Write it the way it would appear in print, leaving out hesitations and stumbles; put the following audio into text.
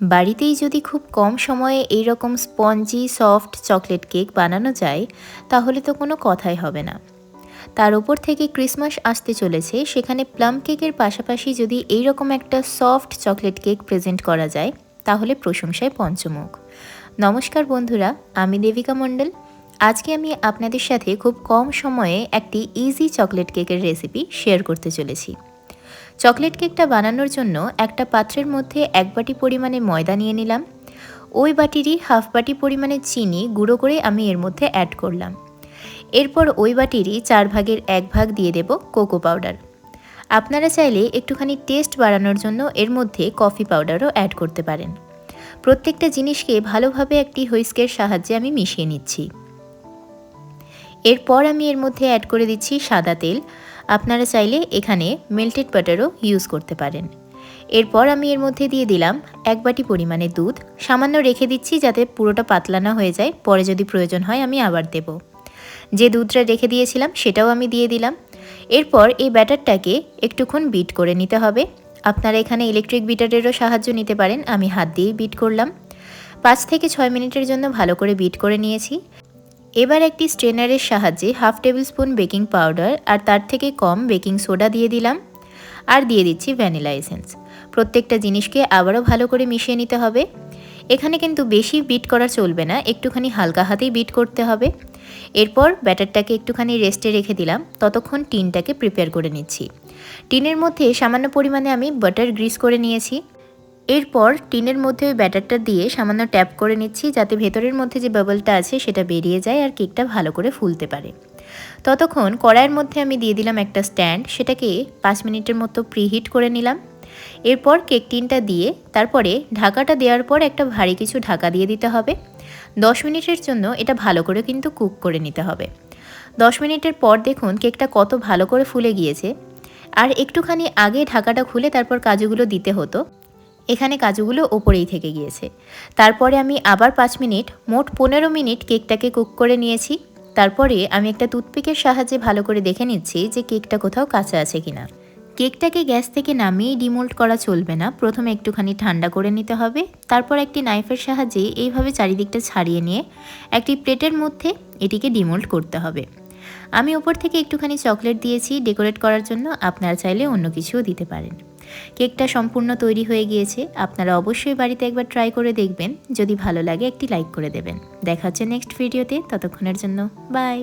বাড়িতেই যদি খুব কম সময়ে এই রকম স্পঞ্জি সফট চকলেট কেক বানানো যায় তাহলে তো কোনো কথাই হবে না। তার উপর থেকে ক্রিসমাস আসতে চলেছে, সেখানে প্লাম কেকের পাশাপাশি যদি এই রকম একটা সফট চকলেট কেক প্রেজেন্ট করা যায় তাহলে প্রশংসায় পঞ্চমুখ। নমস্কার বন্ধুরা, আমি দেবিকা মণ্ডল। আজকে আমি আপনাদের সাথে খুব কম সময়ে একটি ইজি চকলেট কেকের রেসিপি শেয়ার করতে চলেছি। চকলেট কেকটা বানানোর জন্য একটা পাত্রের মধ্যে 1 বাটি পরিমাণে ময়দা নিয়ে নিলাম। ওই বাটিরই হাফ বাটি পরিমাণে চিনি গুঁড়ো করে আমি এর মধ্যে অ্যাড করলাম। এরপর ওই বাটিরই 4 ভাগের 1 ভাগ দিয়ে দেব কোকো পাউডার। আপনারা চাইলে একটুখানি টেস্ট বাড়ানোর জন্য এর মধ্যে কফি পাউডারও অ্যাড করতে পারেন। প্রত্যেকটা জিনিসকে ভালোভাবে একটি হুইস্কের সাহায্যে আমি মিশিয়ে নিচ্ছি। এরপর আমি এর মধ্যে অ্যাড করে দিচ্ছি সাদা তেল। আপনারা চাইলে এখানে মেল্টেড বাটারও ইউজ করতে পারেন। এরপর আমি এর মধ্যে দিয়ে দিলাম 1 বাটি পরিমাণে দুধ। সামান্য রেখে দিচ্ছি যাতে পুরোটা পাতলা না হয়ে যায়, পরে যদি প্রয়োজন হয় আমি আবার দেব। যে দুধটা রেখে দিয়েছিলাম সেটাও আমি দিয়ে দিলাম। এরপর এই ব্যাটারটাকে একটুক্ষণ বিট করে নিতে হবে। আপনারা এখানে ইলেকট্রিক বিটারেরও সাহায্য নিতে পারেন, আমি হাত দিয়েই বিট করলাম। 5 থেকে 6 মিনিটের জন্য ভালো করে বিট করে নিয়েছি। এবার একটি স্ট্রেনারের সাহায্যে half tablespoon baking powder আর তার থেকে কম বেকিং সোডা দিয়ে দিলাম, আর দিয়ে দিচ্ছি ভ্যানিলা এসেন্স। প্রত্যেকটা জিনিসকে আবারও ভালো করে মিশিয়ে নিতে হবে। এখানে কিন্তু বেশি বিট করা চলবে না, একটুখানি হালকা হাতেই বিট করতে হবে। এরপর ব্যাটারটাকে একটুখানি রেস্টে রেখে দিলাম, ততক্ষণ টিনটাকে প্রিপেয়ার করে নিচ্ছি। টিনের মধ্যে সামান্য পরিমাণে আমি বাটার গ্রিস করে নিয়েছি। এরপর টিনের মধ্যে ওই ব্যাটারটা দিয়ে সামান্য ট্যাপ করে নিচ্ছি যাতে ভেতরের মধ্যে যে বাবলটা আছে সেটা বেরিয়ে যায় আর কেকটা ভালো করে ফুলতে পারে। ততক্ষণ কড়াইয়ের মধ্যে আমি দিয়ে দিলাম একটা স্ট্যান্ড, সেটাকে 5 মিনিটের মতো প্রিহিট করে নিলাম। এরপর কেক টিনটা দিয়ে তারপরে ঢাকাটা দেওয়ার পর একটা ভারী কিছু ঢাকা দিয়ে দিতে হবে। 10 মিনিটের জন্য এটা ভালো করে কিন্তু কুক করে নিতে হবে। 10 মিনিটের পর দেখুন কেকটা কত ভালো করে ফুলে গিয়েছে। আর একটুখানি আগে ঢাকাটা খুলে তারপর কাজুগুলো দিতে হতো, এখানে কাজুগুলো ওপরেই থেকে গিয়েছে। তারপরে আমি আবার 5 মিনিট, মোট 15 মিনিট কেকটাকে কুক করে নিয়েছি। তারপরে আমি একটা টুথপিকের সাহায্যে ভালো করে দেখে নিচ্ছি যে কেকটা কোথাও কাঁচা আছে কিনা। কেকটাকে গ্যাস থেকে নামিয়েই ডিমোল্ড করা চলবে না, প্রথমে একটুখানি ঠান্ডা করে নিতে হবে। তারপর একটি নাইফের সাহায্যে এইভাবে চারিদিকটা ছাড়িয়ে নিয়ে একটি প্লেটের মধ্যে এটিকে ডিমোল্ড করতে হবে। আমি ওপর থেকে একটুখানি চকলেট দিয়েছি ডেকোরেট করার জন্য, আপনারা চাইলে অন্য কিছুও দিতে পারেন। কেকটা সম্পূর্ণ তৈরি হয়ে গিয়েছে। আপনারা অবশ্যই বাড়িতে একবার ট্রাই করে দেখবেন। যদি ভালো লাগে একটি লাইক করে দেবেন। দেখা হচ্ছে নেক্সট ভিডিওতে, ততক্ষণের জন্য বাই।